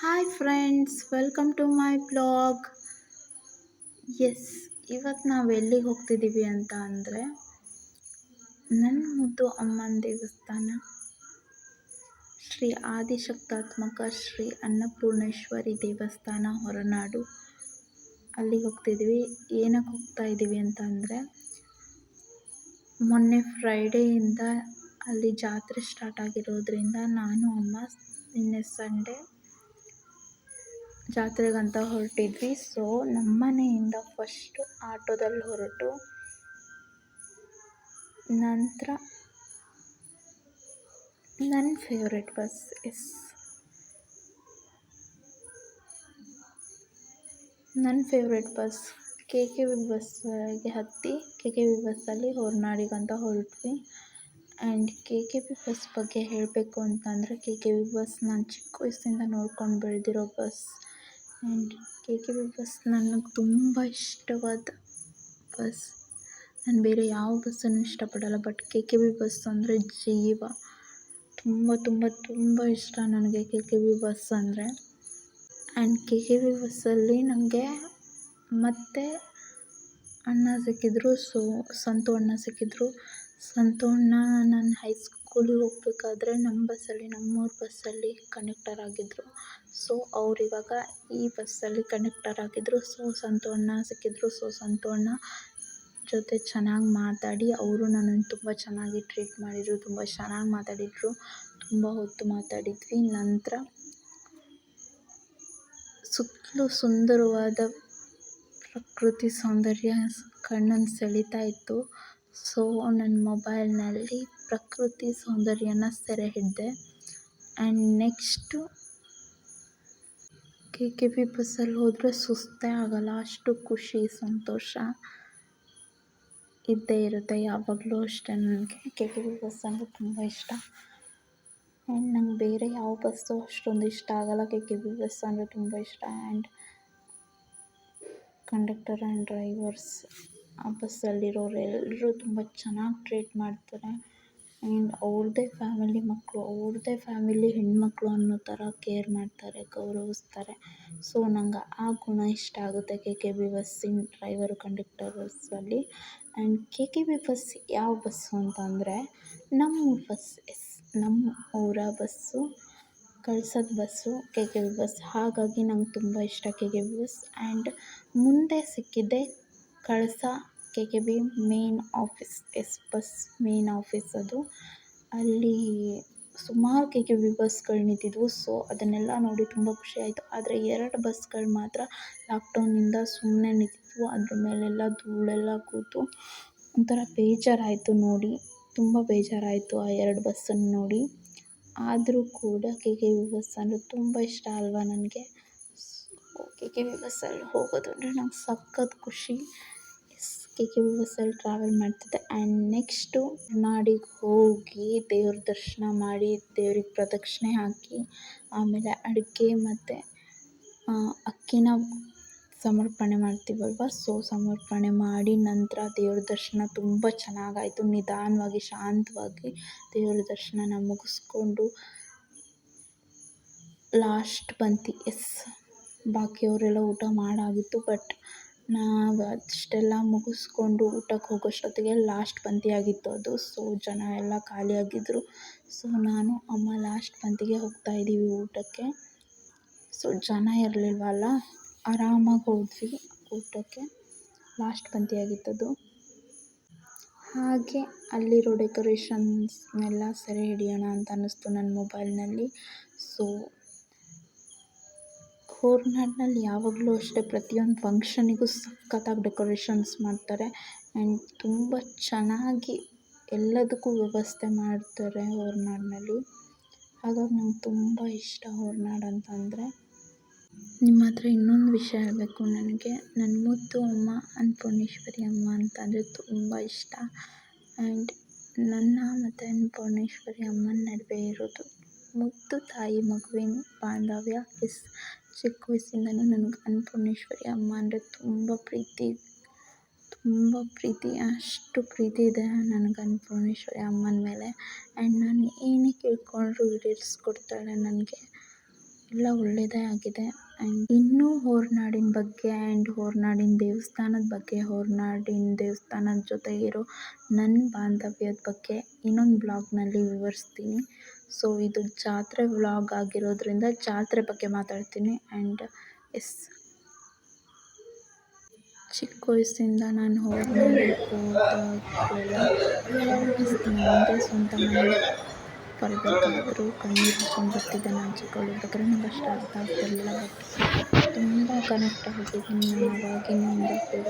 Hi friends, welcome to my blog. Yes, ಇವತ್ತು ನಾವು ಎಲ್ಲಿಗೆ ಹೋಗ್ತಿದ್ದೀವಿ ಅಂತ ಅಂದರೆ ನನ್ನ ಮುದ್ದು ಅಮ್ಮನ ದೇವಸ್ಥಾನ ಶ್ರೀ ಆದಿಶಕ್ತಾತ್ಮಕ ಶ್ರೀ ಅನ್ನಪೂರ್ಣೇಶ್ವರಿ ದೇವಸ್ಥಾನ ಹೊರನಾಡು. ಅಲ್ಲಿಗೆ ಹೋಗ್ತಿದ್ದೀವಿ. ಏನಕ್ಕೆ ಹೋಗ್ತಾ ಇದ್ದೀವಿ ಅಂತ ಅಂದರೆ ಮೊನ್ನೆ ಫ್ರೈಡೆಯಿಂದ ಅಲ್ಲಿ ಜಾತ್ರೆ ಸ್ಟಾರ್ಟ್ ಆಗಿರೋದ್ರಿಂದ ನಾನು ಅಮ್ಮ ನಿನ್ನೆ ಸಂಡೇ ಜಾತ್ರೆಗಂತ ಹೊರಟಿದ್ವಿ. ಸೊ ನಮ್ಮನೆಯಿಂದ ಫಸ್ಟು ಆಟೋದಲ್ಲಿ ಹೊರಟು ನಂತರ ನನ್ನ favourite bus K K V ಬಸ್ಗೆ ಹತ್ತಿ ಕೆ ಕೆ ವಿ ಬಸ್ಸಲ್ಲಿ ಹೊರನಾಡಿಗಂತ ಹೊರಟ್ವಿ. And K K V bus ಬಗ್ಗೆ ಹೇಳಬೇಕು ಅಂತಂದರೆ ಕೆ ಕೆ ವಿ ಬಸ್ ನಾನು ಚಿಕ್ಕ ವಯಸ್ಸಿಂದ ನೋಡ್ಕೊಂಡು ಬೆಳೆದಿರೋ bus. And K K V bus ನನಗೆ ತುಂಬ ಇಷ್ಟವಾದ ಬಸ್. ನಾನು ಬೇರೆ ಯಾವ ಬಸ್ಸನ್ನು ಇಷ್ಟಪಡಲ್ಲ, but K K V bus ಅಂದರೆ ಜೀವ. ತುಂಬ ತುಂಬ ತುಂಬ ಇಷ್ಟ ನನಗೆ ಕೆ ಕೆ ವಿ ಬಸ್ ಅಂದರೆ. ಆ್ಯಂಡ್ ಕೆ ಕೆ ವಿ ಬಸ್ಸಲ್ಲಿ ನನಗೆ ಮತ್ತೆ ಅಣ್ಣ ಸಿಕ್ಕಿದ್ರು. ಸಂತು ಅಣ್ಣ ಸಿಕ್ಕಿದ್ರು. ಸಂತು ಅಣ್ಣ ನಾನು ಹೈಸ್ಕೂಲಿಗೆ ಹೋಗ್ಬೇಕಾದ್ರೆ ನಮ್ಮೂರ ಬಸ್ಸಲ್ಲಿ ಕಂಡಕ್ಟರ್ ಆಗಿದ್ದರು. ಸೊ ಅವ್ರು ಇವಾಗ ಈ ಬಸ್ಸಲ್ಲಿ ಕಂಡಕ್ಟರ್ ಆಗಿದ್ದರು. ಸೊ ಸಂತು ಅಣ್ಣ ಸಿಕ್ಕಿದ್ರು. ಸೊ ಸಂತು ಅಣ್ಣ ಜೊತೆ ಚೆನ್ನಾಗಿ ಮಾತಾಡಿ ಅವರು ನನ್ನನ್ನು ತುಂಬ ಚೆನ್ನಾಗಿ ಟ್ರೀಟ್ ಮಾಡಿದರು, ತುಂಬ ಚೆನ್ನಾಗಿ ಮಾತಾಡಿದರು. ತುಂಬ ಹೊತ್ತು ಮಾತಾಡಿದ್ವಿ. ನಂತರ ಸುತ್ತಲೂ ಸುಂದರವಾದ ಪ್ರಕೃತಿ ಸೌಂದರ್ಯ ಕಣ್ಣನ್ನು ಸೆಳೀತಾ ಇತ್ತು. ಸೊ ನನ್ನ ಮೊಬೈಲ್ನಲ್ಲಿ ಪ್ರಕೃತಿ ಸೌಂದರ್ಯನ ಸೆರೆ ಹಿಡಿದೆ. And next K K V ಬಸ್ಸಲ್ಲಿ ಹೋದರೆ ಸುಸ್ತೇ ಆಗಲ್ಲ, ಅಷ್ಟು ಖುಷಿ ಸಂತೋಷ ಇದ್ದೇ ಇರುತ್ತೆ ಯಾವಾಗಲೂ ಅಷ್ಟೇ. ನನಗೆ ಕೆ ಕೆ ವಿ ಬಸ್ ಅಂದರೆ ತುಂಬ ಇಷ್ಟ. ಆ್ಯಂಡ್ ನಂಗೆ ಬೇರೆ ಯಾವ ಬಸ್ಸು ಅಷ್ಟೊಂದು ಇಷ್ಟ ಆಗಲ್ಲ, ಕೆ ಕೆ ವಿ ಬಸ್ ಅಂದರೆ ತುಂಬ ಇಷ್ಟ. ಆ್ಯಂಡ್ ಕಂಡಕ್ಟರ್ ಆ್ಯಂಡ್ ಡ್ರೈವರ್ಸ್, ಆ ಬಸ್ಸಲ್ಲಿರೋರು ಎಲ್ಲರೂ ತುಂಬ ಚೆನ್ನಾಗಿ ಟ್ರೀಟ್ ಮಾಡ್ತಾರೆ. ಆ್ಯಂಡ್ ಅವ್ರದ್ದೇ ಫ್ಯಾಮಿಲಿ ಹೆಣ್ಮಕ್ಳು ಅನ್ನೋ ಥರ ಕೇರ್ ಮಾಡ್ತಾರೆ, ಗೌರವಿಸ್ತಾರೆ. ಸೊ ನಂಗೆ ಆ ಗುಣ ಇಷ್ಟ ಆಗುತ್ತೆ ಕೆ ಕೆ ವಿ ಬಸ್ಸಿನ ಡ್ರೈವರು ಕಂಡಕ್ಟರ್ಸಲ್ಲಿ. And K K V bus ಯಾವ ಬಸ್ಸು ಅಂತ ಅಂದರೆ ನಮ್ಮೂರ ಬಸ್. ನಮ್ಮ ಊರ ಬಸ್ಸು, ಕಳ್ಸದ bus K K V bus. ಹಾಗಾಗಿ ನಂಗೆ ತುಂಬ ಇಷ್ಟ K K V bus. And ಮುಂದೆ ಸಿಕ್ಕಿದ್ದೆ Kalasa K K V main office. Bus main office ಅದು. ಅಲ್ಲಿ ಸುಮಾರು ಕೆ ಕೆ ವಿ ಬಸ್ಗಳು ನಿಂತಿದ್ವು. ಸೊ ಅದನ್ನೆಲ್ಲ ನೋಡಿ ತುಂಬ ಖುಷಿ ಆಯಿತು. ಆದರೆ 2 ಬಸ್ಗಳು ಮಾತ್ರ ಲಾಕ್ಡೌನಿಂದ ಸುಮ್ಮನೆ ನಿಂತಿದ್ವು. ಅದ್ರ ಮೇಲೆಲ್ಲ ಧೂಳೆಲ್ಲ ಕೂತು ಒಂಥರ ಬೇಜಾರಾಯಿತು ನೋಡಿ, ತುಂಬ ಬೇಜಾರಾಯಿತು ಆ 2 ಬಸ್ಸನ್ನು ನೋಡಿ. ಆದರೂ ಕೂಡ ಕೆ ಕೆ ವಿ ಬಸ್ ಅಂದರೆ ತುಂಬ ಇಷ್ಟ ಅಲ್ವಾ ನನಗೆ. ಕೆ ಕೆ ವಿ ಬಸ್ಸಲ್ಲಿ ಹೋಗೋದು ಅಂದರೆ ನಂಗೆ ಸಖತ್ ಖುಷಿ. ಕೆ ಕೆ ವಿ ಬಸ್ಸಲ್ಲಿ ಟ್ರಾವೆಲ್ ಮಾಡ್ತಿದ್ದೆ. ಆ್ಯಂಡ್ ನೆಕ್ಸ್ಟು ನಾಡಿಗೆ ಹೋಗಿ ದೇವ್ರ ದರ್ಶನ ಮಾಡಿ, ದೇವ್ರಿಗೆ ಪ್ರದಕ್ಷಿಣೆ ಹಾಕಿ, ಆಮೇಲೆ ಅಡುಗೆ ಮತ್ತು ಅಕ್ಕಿನ ಸಮರ್ಪಣೆ ಮಾಡ್ತೀವಲ್ವ. ಸೊ ಸಮರ್ಪಣೆ ಮಾಡಿ ನಂತರ ದೇವ್ರ ದರ್ಶನ ತುಂಬ ಚೆನ್ನಾಗಾಯಿತು. ನಿಧಾನವಾಗಿ ಶಾಂತವಾಗಿ ದೇವ್ರ ದರ್ಶನನ ಮುಗಿಸ್ಕೊಂಡು ಲಾಸ್ಟ್ ಪಂಕ್ತಿ. ಬಾಕಿಯವರೆಲ್ಲ ಊಟ ಮಾಡಾಗಿತ್ತು. ಬಟ್ ನಾವು ಅಷ್ಟೆಲ್ಲ ಮುಗಿಸ್ಕೊಂಡು ಊಟಕ್ಕೆ ಹೋಗೋಷ್ಟೊತ್ತಿಗೆ ಲಾಸ್ಟ್ ಪಂಕ್ತಿ ಆಗಿತ್ತು ಅದು. ಸೊ ಜನ ಎಲ್ಲ ಖಾಲಿಯಾಗಿದ್ದರು. ಸೊ ನಾನು ಅಮ್ಮ ಲಾಸ್ಟ್ ಪಂಕ್ತಿಗೆ ಹೋಗ್ತಾಯಿದ್ದೀವಿ ಊಟಕ್ಕೆ. ಸೊ ಜನ ಇರಲಿಲ್ವಲ್ಲ, ಆರಾಮಾಗಿ ಹೋದ್ವಿ ಊಟಕ್ಕೆ. ಲಾಸ್ಟ್ ಪಂಕ್ತಿ ಆಗಿತ್ತದು. ಹಾಗೆ ಅಲ್ಲಿರೋ ಡೆಕೋರೇಷನ್ಸ್ನೆಲ್ಲ ಸೆರೆ ಹಿಡಿಯೋಣ ಅಂತ ಅನ್ನಿಸ್ತು ನನ್ನ ಮೊಬೈಲ್ನಲ್ಲಿ. ಸೊ ಹೊರನಾಡಿನಲ್ಲಿ ಯಾವಾಗಲೂ ಅಷ್ಟೇ ಪ್ರತಿಯೊಂದು ಫಂಕ್ಷನಿಗೂ ಸಖತ್ತಾಗಿ ಡೆಕೋರೇಷನ್ಸ್ ಮಾಡ್ತಾರೆ. ಆ್ಯಂಡ್ ತುಂಬ ಚೆನ್ನಾಗಿ ಎಲ್ಲದಕ್ಕೂ ವ್ಯವಸ್ಥೆ ಮಾಡ್ತಾರೆ ಹೊರನಾಡಿನಲ್ಲಿ. ಹಾಗಾಗಿ ನಂಗೆ ತುಂಬ ಇಷ್ಟ ಹೊರನಾಡು ಅಂತಂದರೆ. ನಿಮ್ಮ ಹತ್ರ ಇನ್ನೊಂದು ವಿಷಯ ಹೇಳಬೇಕು. ನನಗೆ ನನ್ನ ಮುದ್ದು ಅಮ್ಮ ಅನ್ನಪೂರ್ಣೇಶ್ವರಿ ಅಮ್ಮ ಅಂತಂದರೆ ತುಂಬ ಇಷ್ಟ. ಆ್ಯಂಡ್ ನನ್ನ ಮತ್ತು ಅನ್ನಪೂರ್ಣೇಶ್ವರಿ ಅಮ್ಮನ ನಡುವೆ ಇರೋದು ಮುದ್ದು ತಾಯಿ ಮಗುವಿನ ಬಾಂಧವ್ಯ. ಚಿಕ್ಕ ವಯಸ್ಸಿಂದನೂ ನನಗೆ ಅನ್ನಪೂರ್ಣೇಶ್ವರಿ ಅಮ್ಮ ಅಂದರೆ ತುಂಬ ಪ್ರೀತಿ, ಅಷ್ಟು ಪ್ರೀತಿ ಇದೆ ನನಗೆ ಅನ್ನಪೂರ್ಣೇಶ್ವರಿ ಅಮ್ಮನ ಮೇಲೆ. ಆ್ಯಂಡ್ ನಾನು ಏನೇ ಕೇಳಿಕೊಂಡ್ರೂ ಈಡೇರಿಸ್ಕೊಡ್ತಾಳೆ ನನಗೆ. ಎಲ್ಲ ಒಳ್ಳೆಯದೇ ಆಗಿದೆ. ಆ್ಯಂಡ್ ಇನ್ನೂ ಹೊರನಾಡಿನ ಬಗ್ಗೆ ಆ್ಯಂಡ್ ಹೊರನಾಡಿನ ದೇವಸ್ಥಾನದ ಬಗ್ಗೆ, ಹೊರನಾಡಿನ ದೇವಸ್ಥಾನದ ಜೊತೆ ಇರೋ ನನ್ನ ಬಾಂಧವ್ಯದ ಬಗ್ಗೆ ಇನ್ನೊಂದು ಬ್ಲಾಗ್ನಲ್ಲಿ ವಿವರಿಸ್ತೀನಿ. ಸೊ ಇದು ಜಾತ್ರೆ ವ್ಲಾಗ್ ಆಗಿರೋದ್ರಿಂದ ಜಾತ್ರೆ ಬಗ್ಗೆ ಮಾತಾಡ್ತೀನಿ. ಆ್ಯಂಡ್ ಎಸ್, ಚಿಕ್ಕ ವಯಸ್ಸಿಂದ ನಾನು ಹೊರನಾಡಿಗೆ ಹೋದಾಗಲೆಲ್ಲ ನಮ್ಮದೇ ಸ್ವಂತ ಮನೆ ಬರಬೇಕಾದ್ರೂ ಕಣ್ಣೀರು ಹಾಕ್ಕೊಂಡು ಬರ್ತಿದ್ದೆ. ನಾನು ಚಿಕ್ಕವಳಿರ್ಬೇಕಾದ್ರೆ ನಂಗೆ ಅಷ್ಟು ಅರ್ಥ ಆಗ್ತಿರಲಿಲ್ಲ, ಬಟ್ ತುಂಬ ಕನೆಕ್ಟ್ ಆಗಿದ್ದೀನಿ ನಾನು ಅವಾಗಿನಿಂದ ಕೂಡ.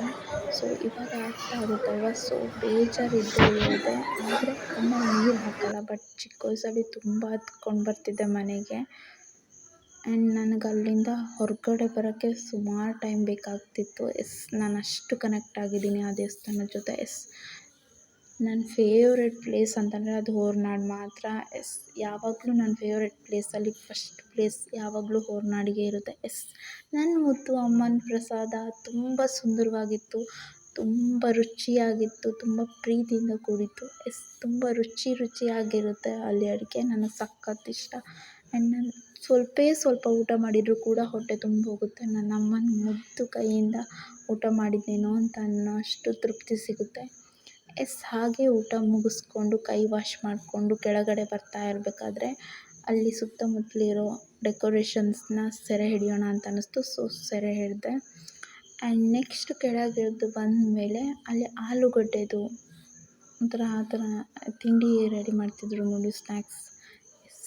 ಸೊ ಇವಾಗ ಅರ್ಥ ಆಗುತ್ತೆ ಅಲ್ವಾ. ಸೊ ಬೇಜಾರಿದ್ದೇ ಇರುತ್ತೆ, ಆದರೆ ಕಣ್ಣಲ್ಲಿ ನೀರು ಹಾಕಲ್ಲ. ಬಟ್ ಚಿಕ್ಕ ವಯಸ್ಸಲ್ಲಿ ತುಂಬ ಹತ್ಕೊಂಡು ಬರ್ತಿದ್ದೆ ಮನೆಗೆ. ಆ್ಯಂಡ್ ನನಗೆ ಅಲ್ಲಿಂದ ಹೊರಗಡೆ ಬರೋಕ್ಕೆ ಸುಮಾರು ಟೈಮ್ ಬೇಕಾಗ್ತಿತ್ತು. ಎಸ್, ನಾನು ಅಷ್ಟು ಕನೆಕ್ಟ್ ಆಗಿದ್ದೀನಿ ಆ ದೇವಸ್ಥಾನದ ಜೊತೆ. ಎಸ್, ನನ್ನ ಫೇವ್ರೆಟ್ ಪ್ಲೇಸ್ ಅಂತಂದರೆ ಅದು ಹೊರನಾಡು ಮಾತ್ರ. ಎಸ್, ಯಾವಾಗಲೂ ನನ್ನ ಫೇವ್ರೆಟ್ ಪ್ಲೇಸಲ್ಲಿ ಫಸ್ಟ್ ಪ್ಲೇಸ್ ಯಾವಾಗಲೂ ಹೊರನಾಡಿಗೆ ಇರುತ್ತೆ. ಎಸ್, ನನ್ನ ಮುದ್ದು ಅಮ್ಮನ ಪ್ರಸಾದ ತುಂಬ ಸುಂದರವಾಗಿತ್ತು, ತುಂಬ ರುಚಿಯಾಗಿತ್ತು, ತುಂಬ ಪ್ರೀತಿಯಿಂದ ಕೂಡಿತ್ತು. ಎಸ್, ತುಂಬ ರುಚಿಯಾಗಿರುತ್ತೆ ಅಲ್ಲಿ ಅಡುಗೆ. ನನಗೆ ಸಖತ್ ಇಷ್ಟ. ಆ್ಯಂಡ್ ನಾನು ಸ್ವಲ್ಪ ಊಟ ಮಾಡಿದರೂ ಕೂಡ ಹೊಟ್ಟೆ ತುಂಬ ಹೋಗುತ್ತೆ. ನನ್ನ ಅಮ್ಮನ ಮುದ್ದು ಕೈಯಿಂದ ಊಟ ಮಾಡಿದ್ದೇನೋ ಅಂತ ಅನ್ನೋ ಅಷ್ಟು ತೃಪ್ತಿ ಸಿಗುತ್ತೆ. ಎಸ್, ಹಾಗೆ ಊಟ ಮುಗಿಸ್ಕೊಂಡು ಕೈ ವಾಶ್ ಮಾಡಿಕೊಂಡು ಕೆಳಗಡೆ ಬರ್ತಾ ಇರಬೇಕಾದ್ರೆ ಅಲ್ಲಿ ಸುತ್ತಮುತ್ತಲಿರೋ ಡೆಕೋರೇಷನ್ಸ್ನ ಸೆರೆ ಹಿಡಿಯೋಣ ಅಂತ ಅನ್ನಿಸ್ತು. ಸೊ ಸೆರೆ ಹಿಡಿದೆ. ಆ್ಯಂಡ್ ನೆಕ್ಸ್ಟ್ ಕೆಳಗಿಳಿದು ಬಂದಮೇಲೆ ಅಲ್ಲಿ ಆಲೂಗಡ್ಡೆದು ಒಂಥರ ಆ ಥರ ತಿಂಡಿ ರೆಡಿ ಮಾಡ್ತಿದ್ರು ನೋಡಿ, ಸ್ನ್ಯಾಕ್ಸ್. ಎಸ್,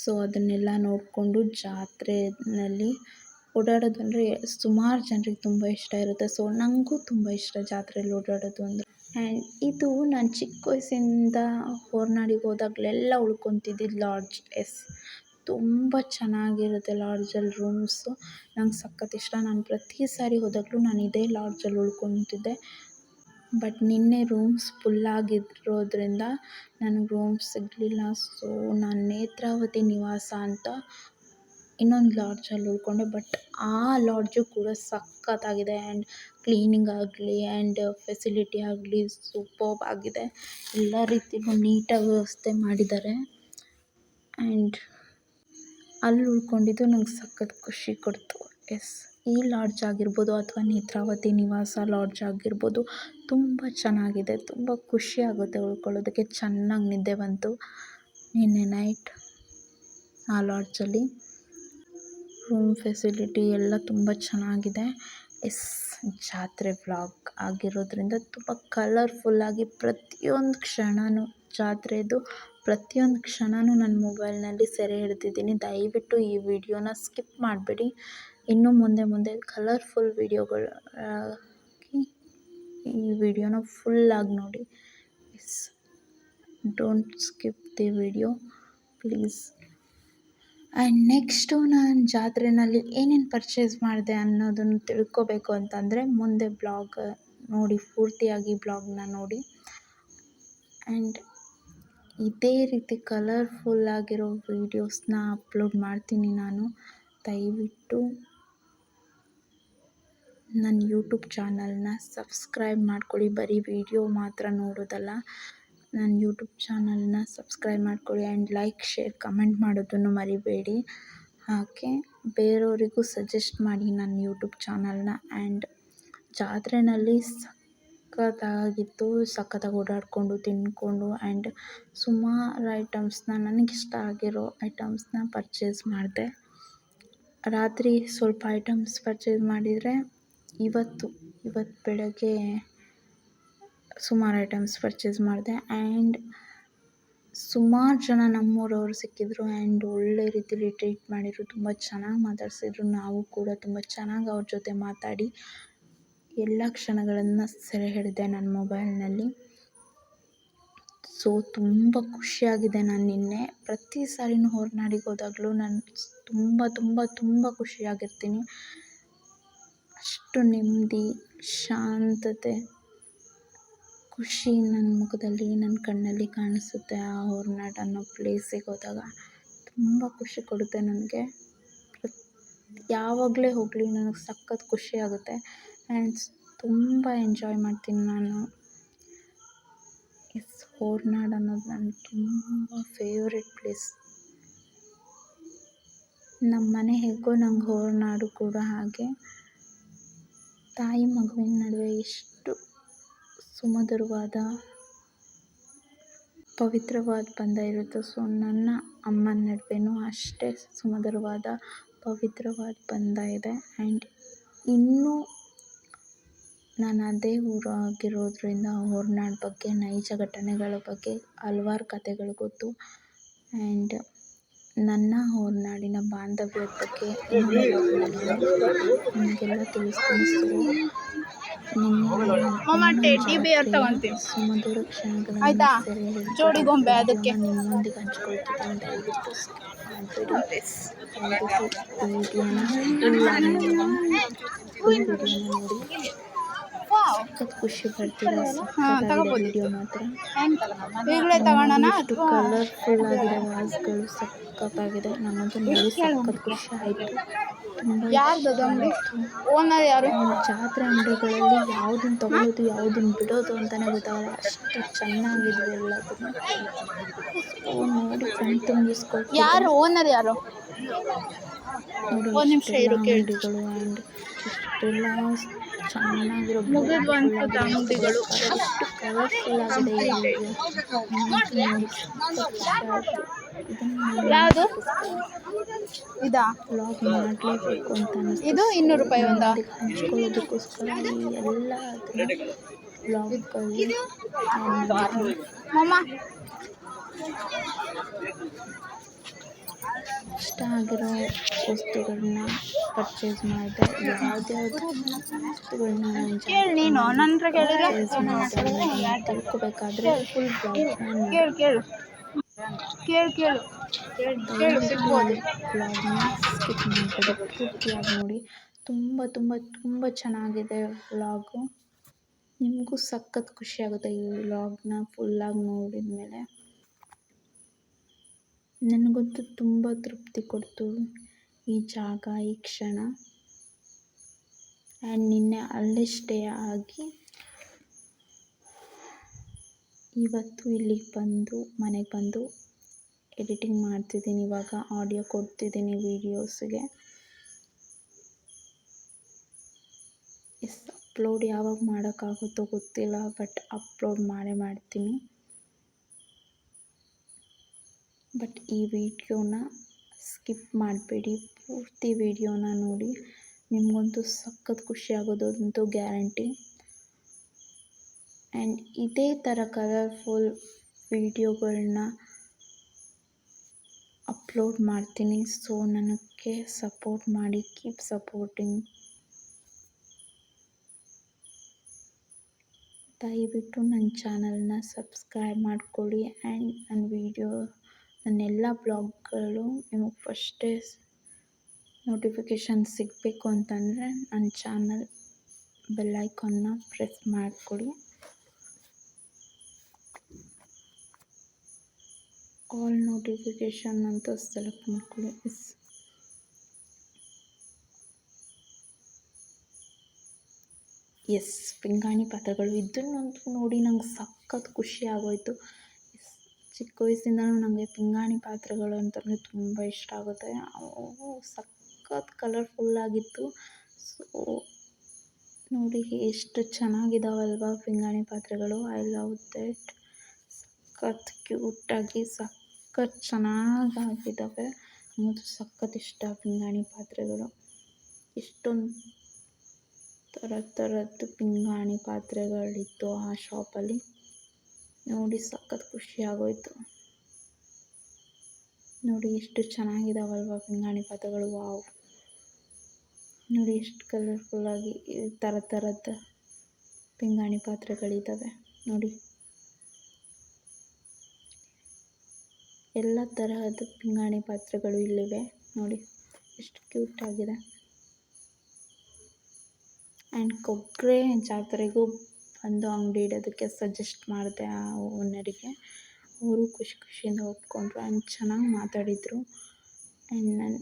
ಸೊ ಅದನ್ನೆಲ್ಲ ನೋಡಿಕೊಂಡು ಜಾತ್ರೆಯಲ್ಲಿ ಓಡಾಡೋದು ಅಂದರೆ ಸುಮಾರು ಜನರಿಗೆ ತುಂಬ ಇಷ್ಟ ಇರುತ್ತೆ. ಸೊ ನನಗೂ ತುಂಬ ಇಷ್ಟ ಜಾತ್ರೆಯಲ್ಲಿ ಓಡಾಡೋದು ಅಂದರೆ. ಆ್ಯಂಡ್ ಇದು ನಾನು ಚಿಕ್ಕ ವಯಸ್ಸಿಂದ ಹೊರನಾಡಿಗೆ ಹೋದಾಗಲೆಲ್ಲ ಉಳ್ಕೊತಿದ್ದಿದ್ದು ಲಾಡ್ಜ್. ಎಸ್, ತುಂಬ ಚೆನ್ನಾಗಿರುತ್ತೆ ಲಾಡ್ಜಲ್ಲಿ ರೂಮ್ಸು. ನಂಗೆ ಸಖತ್ ಇಷ್ಟ. ನಾನು ಪ್ರತಿ ಸಾರಿ ಹೋದಾಗಲೂ ನಾನು ಇದೇ ಲಾಡ್ಜಲ್ಲಿ ಉಳ್ಕೊತಿದ್ದೆ. ಬಟ್ ನಿನ್ನೆ ರೂಮ್ಸ್ ಫುಲ್ಲಾಗಿರೋದ್ರಿಂದ ನನಗೆ ರೂಮ್ಸ್ ಸಿಗಲಿಲ್ಲ. ಸೊ ನಾನು ನೇತ್ರಾವತಿ ನಿವಾಸ ಅಂತ ಇನ್ನೊಂದು ಲಾಡ್ಜಲ್ಲಿ ಉಳ್ಕೊಂಡೆ. ಬಟ್ ಆ ಲಾಡ್ಜು ಕೂಡ ಸಖತ್ತಾಗಿದೆ. ಆ್ಯಂಡ್ ಕ್ಲೀನಿಂಗ್ ಆಗಲಿ ಆ್ಯಂಡ್ ಫೆಸಿಲಿಟಿ ಆಗಲಿ ಸೂಪರ್ಬ್ ಆಗಿದೆ. ಎಲ್ಲ ರೀತಿಯೂ ನೀಟಾಗಿ ವ್ಯವಸ್ಥೆ ಮಾಡಿದ್ದಾರೆ. ಆ್ಯಂಡ್ ಅಲ್ಲಿ ಉಳ್ಕೊಂಡಿದ್ದು ನಂಗೆ ಸಖತ್ ಖುಷಿ ಕೊಡ್ತು. ಎಸ್, ಈ ಲಾಡ್ಜ್ ಆಗಿರ್ಬೋದು ಅಥವಾ ನೇತ್ರಾವತಿ ನಿವಾಸ ಲಾಡ್ಜ್ ಆಗಿರ್ಬೋದು ತುಂಬ ಚೆನ್ನಾಗಿದೆ. ತುಂಬ ಖುಷಿ ಆಗುತ್ತೆ ಉಳ್ಕೊಳ್ಳೋದಕ್ಕೆ. ಚೆನ್ನಾಗಿ ನಿದ್ದೆ ಬಂತು ನಿನ್ನೆ ನೈಟ್ ಆ ಲಾಡ್ಜಲ್ಲಿ. ರೂಮ್ ಫೆಸಿಲಿಟಿ ಎಲ್ಲ ತುಂಬ ಚೆನ್ನಾಗಿದೆ. ಎಸ್, ಜಾತ್ರೆ ವ್ಲಾಗ್ ಆಗಿರೋದ್ರಿಂದ ತುಂಬ ಕಲರ್ಫುಲ್ಲಾಗಿ ಪ್ರತಿಯೊಂದು ಕ್ಷಣವೂ ಜಾತ್ರೆದು ಪ್ರತಿಯೊಂದು ಕ್ಷಣವೂ ನನ್ನ ಮೊಬೈಲ್ನಲ್ಲಿ ಸೆರೆ ಹಿಡಿದಿದ್ದೀನಿ. ದಯವಿಟ್ಟು ಈ ವಿಡಿಯೋನ ಸ್ಕಿಪ್ ಮಾಡಬೇಡಿ. ಇನ್ನು ಮುಂದೆ ಕಲರ್ಫುಲ್ ವಿಡಿಯೋಗಳಾಗಿ ಈ ವಿಡಿಯೋನ ಫುಲ್ಲಾಗಿ ನೋಡಿ. Yes, don't skip the video please. And next ನಾನು ಜಾತ್ರೆಯಲ್ಲಿ ಏನೇನು ಪರ್ಚೇಸ್ ಮಾಡಿದೆ ಅನ್ನೋದನ್ನು ತಿಳ್ಕೊಬೇಕು ಅಂತಂದರೆ ಮುಂದೆ ಬ್ಲಾಗ್ ನೋಡಿ, ಪೂರ್ತಿಯಾಗಿ ಬ್ಲಾಗ್ನ ನೋಡಿ. ಆ್ಯಂಡ್ ಇದೇ ರೀತಿ ಕಲರ್ಫುಲ್ಲಾಗಿರೋ ವೀಡಿಯೋಸ್ನ ಅಪ್ಲೋಡ್ ಮಾಡ್ತೀನಿ ನಾನು. ದಯವಿಟ್ಟು ನನ್ನ ಯೂಟ್ಯೂಬ್ ಚಾನಲ್ನ ಸಬ್ಸ್ಕ್ರೈಬ್ ಮಾಡ್ಕೊಳ್ಳಿ. ಬರೀ ವಿಡಿಯೋ ಮಾತ್ರ ನೋಡೋದಲ್ಲ, ನನ್ನ ಯೂಟ್ಯೂಬ್ ಚಾನಲ್ನ ಸಬ್ಸ್ಕ್ರೈಬ್ ಮಾಡ್ಕೊಳ್ಳಿ. ಆ್ಯಂಡ್ ಲೈಕ್, ಶೇರ್, ಕಮೆಂಟ್ ಮಾಡೋದನ್ನು ಮರಿಬೇಡಿ. ಹಾಗೆ ಬೇರೆಯವರಿಗೂ ಸಜೆಸ್ಟ್ ಮಾಡಿ ನನ್ನ ಯೂಟ್ಯೂಬ್ ಚಾನಲ್ನ. ಆ್ಯಂಡ್ ಜಾತ್ರೆಯಲ್ಲಿ ಸಖತ್ತಾಗಿತ್ತು. ಸಖತ್ತಾಗಿ ಓಡಾಡಿಕೊಂಡು ತಿಂದ್ಕೊಂಡು ಆ್ಯಂಡ್ ಸುಮಾರು ಐಟಮ್ಸ್ನ ನನಗಿಷ್ಟ ಆಗಿರೋ ಐಟಮ್ಸ್ನ ಪರ್ಚೇಸ್ ಮಾಡಿದೆ. ರಾತ್ರಿ ಸ್ವಲ್ಪ ಐಟಮ್ಸ್ ಪರ್ಚೇಸ್ ಮಾಡಿದರೆ ಇವತ್ತು ಬೆಳಗ್ಗೆ ಸುಮಾರು ಐಟಮ್ಸ್ ಪರ್ಚೇಸ್ ಮಾಡಿದೆ. ಆ್ಯಂಡ್ ಸುಮಾರು ಜನ ನಮ್ಮೂರವರು ಸಿಕ್ಕಿದ್ರು. ಆ್ಯಂಡ್ ಒಳ್ಳೆ ರೀತಿಲಿ ಟ್ರೀಟ್ ಮಾಡಿದರು, ತುಂಬ ಚೆನ್ನಾಗಿ ಮಾತಾಡಿಸಿದ್ರು. ನಾವು ಕೂಡ ತುಂಬ ಚೆನ್ನಾಗಿ ಅವ್ರ ಜೊತೆ ಮಾತಾಡಿ ಎಲ್ಲ ಕ್ಷಣಗಳನ್ನು ಸೆರೆ ಹಿಡಿದೆ ನನ್ನ ಮೊಬೈಲ್ನಲ್ಲಿ. ಸೊ ತುಂಬ ಖುಷಿಯಾಗಿದೆ. ನಾನು ನಿನ್ನೆ ಪ್ರತಿ ಸಾರಿನೂ ಹೊರನಾಡಿಗೆ ಹೋದಾಗಲೂ ನಾನು ತುಂಬ ಖುಷಿಯಾಗಿರ್ತೀನಿ. ಅಷ್ಟು ನೆಮ್ಮದಿ, ಶಾಂತತೆ, ಖುಷಿ ನನ್ನ ಮುಖದಲ್ಲಿ, ನನ್ನ ಕಣ್ಣಲ್ಲಿ ಕಾಣಿಸುತ್ತೆ. ಆ ಹೊರನಾಡು ಅನ್ನೋ ಪ್ಲೇಸಿಗೆ ಹೋದಾಗ ತುಂಬ ಖುಷಿ ಕೊಡುತ್ತೆ ನನಗೆ. ಯಾವಾಗಲೇ ಹೋಗಲಿ ನನಗೆ ಸಖತ್ ಖುಷಿ ಆಗುತ್ತೆ. ಆ್ಯಂಡ್ ತುಂಬ ಎಂಜಾಯ್ ಮಾಡ್ತೀನಿ ನಾನು. ಹೊರನಾಡು ಅನ್ನೋದು ನನ್ನ ತುಂಬ ಫೇವ್ರೆಟ್ ಪ್ಲೇಸ್. ನಮ್ಮ ಮನೆ ಹೇಗೋ ನಂಗೆ ಹೊರನಾಡು ಕೂಡ ಹಾಗೆ. ತಾಯಿ ಮಗುವಿನ ನಡುವೆ ಎಷ್ಟು ಸುಮಧುರವಾದ ಪವಿತ್ರವಾದ ಬಂಧ ಇರುತ್ತೋ, ಸೊ ನನ್ನ ಅಮ್ಮನ ನಡುವೆನೂ ಅಷ್ಟೇ ಸುಮಧುರವಾದ ಪವಿತ್ರವಾದ ಬಂಧ ಇದೆ. ಆ್ಯಂಡ್ ಇನ್ನೂ ನಾನು ಅದೇ ಊರಾಗಿರೋದ್ರಿಂದ ಹೊರನಾಡು ಬಗ್ಗೆ, ನೈಜ ಘಟನೆಗಳ ಬಗ್ಗೆ ಹಲವಾರು ಕಥೆಗಳು ಗೊತ್ತು. ಆ್ಯಂಡ್ ನನ್ನ ಹೊರನಾಡಿನ ಬಾಂಧವ್ಯದ ಬಗ್ಗೆ ನಿಮಗೆಲ್ಲ ತಿಳಿಸ್ತೀನಿ. ಸೊ ಸುಮಧುರ ಕ್ಷಣಗಳನ್ನು ಸೆರೆ ಹಿಡಿದು ನಿಮ್ಮೊಂದಿಗೆ ಹಂಚ್ಕೊಳ್ತಿದ್ದೀನಿ. ದಯವಿಟ್ಟು ವಿಡಿಯೋನ ನೋಡಿ. ಸಖತ್ ಖುಷಿ ಬರ್ತಿದೆ. ವಿಡಿಯೋ ಮಾತ್ರ ಎಷ್ಟು ಕಲರ್ಫುಲ್ ಆಗಿದೆ. ವಾಸ್ಗಳು ಸಖತ್ತಾಗಿದೆ. ನನಗಂತೂ ನೋಡಿ ಸಖತ್ ಖುಷಿ ಆಯಿತು. ಜಾತ್ರೆ ಅಂಗಡಿಗಳಲ್ಲಿ ಯಾವುದನ್ನು ತಗೊಳ್ಳೋದು ಯಾವುದನ್ನು ಬಿಡೋದು ಅಂತಲೇ ಗೊತ್ತಾಗಲ್ಲ, ಅಷ್ಟು ಚೆನ್ನಾಗಿದ್ವು ಎಲ್ಲದನ್ನು. ನೋಡಿ ಕಣ್ ತುಂಬಿಸ್ಕೊಳ್ತೀವಿ. ಯಾರು ಓನರ್ ಯಾರು? ನೋಡಿ ಅಂಗಡಿಗಳು ಆ್ಯಂಡ್ ಇಷ್ಟೆಲ್ಲ ಚೆನ್ನಾಗಿರೋ ಅಂಗಡಿಗಳು ಎಷ್ಟು ಕಲರ್ಫುಲ್ ಆಗಿದೆ. ಯಾವುದು ಇದಾ? ವ್ಲಾಗ್ ಮಾಡಲೇಬೇಕು ಅಂತ ಅನ್ನಿಸ್ತು. ಇದು 200 ರೂಪಾಯಿ ಒಂದಾ? ಹಂಚ್ಕೊಳ್ಳೋದಕ್ಕೋಸ್ಕರ ಎಲ್ಲ ವ್ಲಾಗ್ಗಳಲ್ಲಿ ಇಷ್ಟ ಆಗಿರೋ ವಸ್ತುಗಳನ್ನ ಪರ್ಚೇಸ್ ಮಾಡಿದೆ. ಯಾವುದ್ಯಾವುದು ವಸ್ತುಗಳನ್ನ ನಾನು ತಿಳ್ಕೊಬೇಕಾದ್ರೆ ಫುಲ್ ಬ್ಲಾಗ್ನ ಸ್ಕಿಪ್ ಮಾಡಿಬಿಡಿ, ಪೂರ್ತಿಯಾಗಿ ನೋಡಿ. ತುಂಬ ಚೆನ್ನಾಗಿದೆ ವ್ಲಾಗು. ನಿಮಗೂ ಸಖತ್ ಖುಷಿಯಾಗುತ್ತೆ ಈ ವ್ಲಾಗ್ನ ಫುಲ್ಲಾಗಿ ನೋಡಿದ ಮೇಲೆ. ನನಗಂತೂ ತುಂಬ ತೃಪ್ತಿ ಕೊಡ್ತು ಈ ಜಾಗ, ಈ ಕ್ಷಣ. ಆ್ಯಂಡ್ ನಿನ್ನೆ ಅಲ್ಲೇ ಸ್ಟೇ ಆಗಿ ಇವತ್ತು ಇಲ್ಲಿಗೆ ಬಂದು ಮನೆಗೆ ಬಂದು ಎಡಿಟಿಂಗ್ ಮಾಡ್ತಿದ್ದೀನಿ. ಇವಾಗ ಆಡಿಯೋ ಕೊಡ್ತಿದ್ದೀನಿ ವೀಡಿಯೋಸ್ಗೆ. ಅಪ್ಲೋಡ್ ಯಾವಾಗ ಮಾಡೋಕ್ಕಾಗುತ್ತೋ ಗೊತ್ತಿಲ್ಲ, ಬಟ್ ಅಪ್ಲೋಡ್ ಮಾಡ್ತೀನಿ. ಬಟ್ ಈ ವಿಡಿಯೋನ ಸ್ಕಿಪ್ ಮಾಡಬೇಡಿ, ಪೂರ್ತಿ ವಿಡಿಯೋನ ನೋಡಿ. ನಿಮಗಂತೂ ಸಖತ್ ಖುಷಿ ಆಗೋದಂತೂ ಗ್ಯಾರಂಟಿ. ಆ್ಯಂಡ್ ಇದೇ ಥರ ಕಲರ್ಫುಲ್ ವಿಡಿಯೋಗಳನ್ನ ಅಪ್ಲೋಡ್ ಮಾಡ್ತೀನಿ. ಸೊ ನನಗೆ ಸಪೋರ್ಟ್ ಮಾಡಿ, ಕೀಪ್ ಸಪೋರ್ಟಿಂಗ್. ದಯವಿಟ್ಟು ನನ್ನ ಚಾನಲ್ನ ಸಬ್ಸ್ಕ್ರೈಬ್ ಮಾಡ್ಕೊಳ್ಳಿ. ಆ್ಯಂಡ್ ನನ್ನೆಲ್ಲ ಬ್ಲಾಗ್ಗಳು ನಿಮಗೆ ಫಸ್ಟೇ ನೋಟಿಫಿಕೇಷನ್ ಸಿಗಬೇಕು ಅಂತಂದರೆ ನನ್ನ ಚಾನಲ್ ಬೆಲ್ ಐಕಾನ್ನ ಪ್ರೆಸ್ ಮಾಡಿಕೊಡಿ. ಆಲ್ ನೋಟಿಫಿಕೇಷನ್ ಅಂತ ಸೆಲೆಕ್ಟ್ ಮಾಡ್ಕೊಳ್ಳಿ. ಎಸ್, ಪಿಂಗಾಣಿ ಪಾತ್ರೆಗಳು. ಇದನ್ನಂತೂ ನೋಡಿ ನಂಗೆ ಸಖತ್ ಖುಷಿ ಆಗೋಯಿತು. ಚಿಕ್ಕ ವಯಸ್ಸಿಂದನೂ ನನಗೆ ಪಿಂಗಾಣಿ ಪಾತ್ರೆಗಳು ಅಂತಂದರೆ ತುಂಬ ಇಷ್ಟ ಆಗುತ್ತೆ. ಅವು ಸಖತ್ ಕಲರ್ಫುಲ್ಲಾಗಿತ್ತು. ಸೊ ನೋಡಿ ಎಷ್ಟು ಚೆನ್ನಾಗಿದ್ದಾವಲ್ವ ಪಿಂಗಾಣಿ ಪಾತ್ರೆಗಳು. I love that. ಸಖತ್ ಕ್ಯೂಟಾಗಿ ಸಖತ್ ಚೆನ್ನಾಗಾಗಿದ್ದಾವೆ. ನನಗಂತೂ ಸಖತ್ ಇಷ್ಟ ಪಿಂಗಾಣಿ ಪಾತ್ರೆಗಳು. ಇಷ್ಟೊಂದು ಥರದ್ದು ಪಿಂಗಾಣಿ ಪಾತ್ರೆಗಳಿತ್ತು ಆ ಶಾಪಲ್ಲಿ. ನೋಡಿ ಸಖತ್ ಖುಷಿ ಆಗೋಯಿತು. ನೋಡಿ ಎಷ್ಟು ಚೆನ್ನಾಗಿದ್ದಾವಲ್ವ ಪಿಂಗಾಣಿ ಪಾತ್ರೆಗಳು. ವಾವ್, ನೋಡಿ ಎಷ್ಟು ಕಲರ್ಫುಲ್ಲಾಗಿ ಥರದ ಪಿಂಗಾಣಿ ಪಾತ್ರೆಗಳಿದ್ದಾವೆ ನೋಡಿ. ಎಲ್ಲ ತರಹದ ಪಿಂಗಾಣಿ ಪಾತ್ರೆಗಳು ಇಲ್ಲಿವೆ ನೋಡಿ, ಎಷ್ಟು ಕ್ಯೂಟಾಗಿದೆ. ಆ್ಯಂಡ್ ಕೊಗ್ರೆ ಜಾತ್ರೆಗೂ ಬಂದು ಅಂಗಡಿ ಇಡೋದಕ್ಕೆ ಸಜೆಸ್ಟ್ ಮಾಡಿದೆ ಆ ಓನರಿಗೆ. ಅವರು ಖುಷಿಯಿಂದ ಒಪ್ಕೊಂಡ್ರು. ಆ್ಯಂಡ್ ಚೆನ್ನಾಗಿ ಮಾತಾಡಿದರು. ಆ್ಯಂಡ್ ನನ್ನ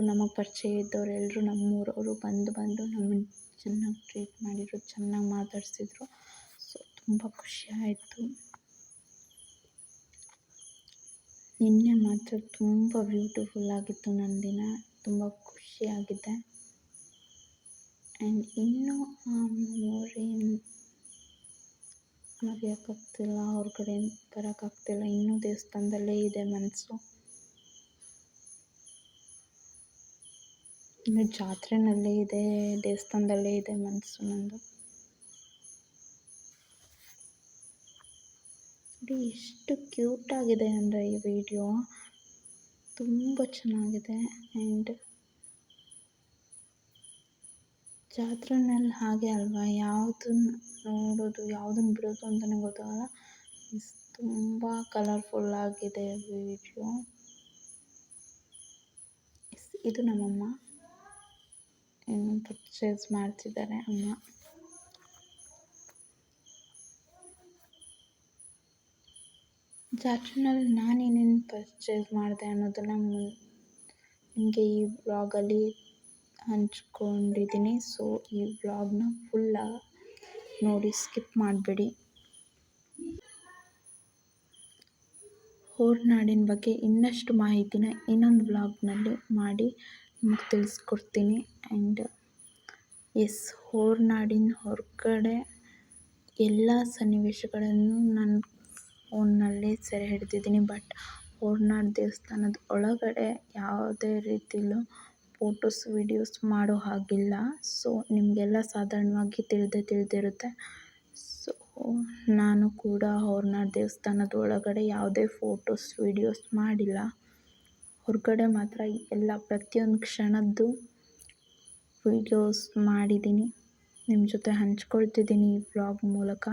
ನಮಗೆ ಪರಿಚಯ ಇದ್ದವರೆಲ್ಲರೂ ನಮ್ಮೂರವರು ಬಂದು ನಮ್ಮನ್ನು ಚೆನ್ನಾಗಿ ಟ್ರೀಟ್ ಮಾಡಿದರು, ಚೆನ್ನಾಗಿ ಮಾತಾಡಿಸಿದ್ರು. ಸೊ ತುಂಬ ಖುಷಿ ಆಯಿತು. ನಿನ್ನೆ ಮಾತ್ರ ತುಂಬ ಬ್ಯೂಟಿಫುಲ್ ಆಗಿತ್ತು ನನ್ನ ದಿನ, ತುಂಬ ಖುಷಿಯಾಗಿದೆ. ಆ್ಯಂಡ್ ಇನ್ನೂ ಆ ಮೆಮೊರಿನ ಮರೆಯೋಕ್ಕಾಗ್ತಿಲ್ಲ, ಹೊರಗಡೆ ಬರೋಕ್ಕಾಗ್ತಿಲ್ಲ. ಇನ್ನೂ ದೇವಸ್ಥಾನದಲ್ಲೇ ಇದೆ ಮನಸ್ಸು, ಇನ್ನು ಜಾತ್ರೆನಲ್ಲೇ ಇದೆ, ದೇವಸ್ಥಾನದಲ್ಲೇ ಇದೆ ಮನಸ್ಸು ನಂದು. ನೋಡಿ ಎಷ್ಟು ಕ್ಯೂಟಾಗಿದೆ ಅಂದರೆ ಈ ವಿಡಿಯೋ ತುಂಬ ಚೆನ್ನಾಗಿದೆ. ಆ್ಯಂಡ್ ಜಾತ್ರೆನಲ್ಲಿ ಹಾಗೆ ಅಲ್ವಾ, ಯಾವುದನ್ನು ನೋಡೋದು ಯಾವುದನ್ನು ಬಿಡೋದು ಅಂತಲೇ ಗೊತ್ತಾಗಲ್ಲ. ತುಂಬ ಕಲರ್ಫುಲ್ಲಾಗಿದೆ ವಿಡಿಯೋ. ಇದು ನಮ್ಮಮ್ಮ, ಇನ್ನು ಪರ್ಚೇಸ್ ಮಾಡ್ತಿದ್ದಾರೆ ಅಮ್ಮ. ಜಾತ್ರೆನಲ್ಲಿ ನಾನೇನೇನು ಪರ್ಚೇಸ್ ಮಾಡಿದೆ ಅನ್ನೋದನ್ನು ನಿಮಗೆ ಈ ವ್ಲಾಗಲ್ಲಿ ಹಂಚ್ಕೊಂಡಿದ್ದೀನಿ. ಸೊ ಈ ವ್ಲಾಗ್ನ ಫುಲ್ಲ ನೋಡಿ, ಸ್ಕಿಪ್ ಮಾಡಬೇಡಿ. ಹೊರನಾಡಿನ ಬಗ್ಗೆ ಇನ್ನಷ್ಟು ಮಾಹಿತಿನ ಇನ್ನೊಂದು ವ್ಲಾಗ್ನಲ್ಲಿ ಮಾಡಿ ನಿಮಗೆ ತಿಳಿಸ್ಕೊಡ್ತೀನಿ. ಆ್ಯಂಡ್ ಹೊರನಾಡಿನ ಹೊರಗಡೆ ಎಲ್ಲ ಸನ್ನಿವೇಶಗಳನ್ನು ನಾನು ಫೋನ್ನಲ್ಲೇ ಸೆರೆ ಹಿಡಿದಿದ್ದೀನಿ. ಬಟ್ ಹೊರನಾಡು ದೇವಸ್ಥಾನದ ಒಳಗಡೆ ಯಾವುದೇ ರೀತಿಲೂ ಫೋಟೋಸ್ ವೀಡಿಯೋಸ್ ಮಾಡೋ ಹಾಗಿಲ್ಲ. ಸೊ ನಿಮಗೆಲ್ಲ ಸಾಧಾರಣವಾಗಿ ತಿಳಿದಿರುತ್ತೆ. ಸೊ ನಾನು ಕೂಡ ಹೊರನಾಡು ದೇವಸ್ಥಾನದ ಒಳಗಡೆ ಯಾವುದೇ ಫೋಟೋಸ್ ವೀಡಿಯೋಸ್ ಮಾಡಿಲ್ಲ. ಹೊರಗಡೆ ಮಾತ್ರ ಎಲ್ಲ ಪ್ರತಿಯೊಂದು ಕ್ಷಣದ್ದು ವೀಡಿಯೋಸ್ ಮಾಡಿದ್ದೀನಿ, ನಿಮ್ಮ ಜೊತೆ ಹಂಚ್ಕೊಳ್ತಿದ್ದೀನಿ ಈ ವ್ಲಾಗ್ ಮೂಲಕ.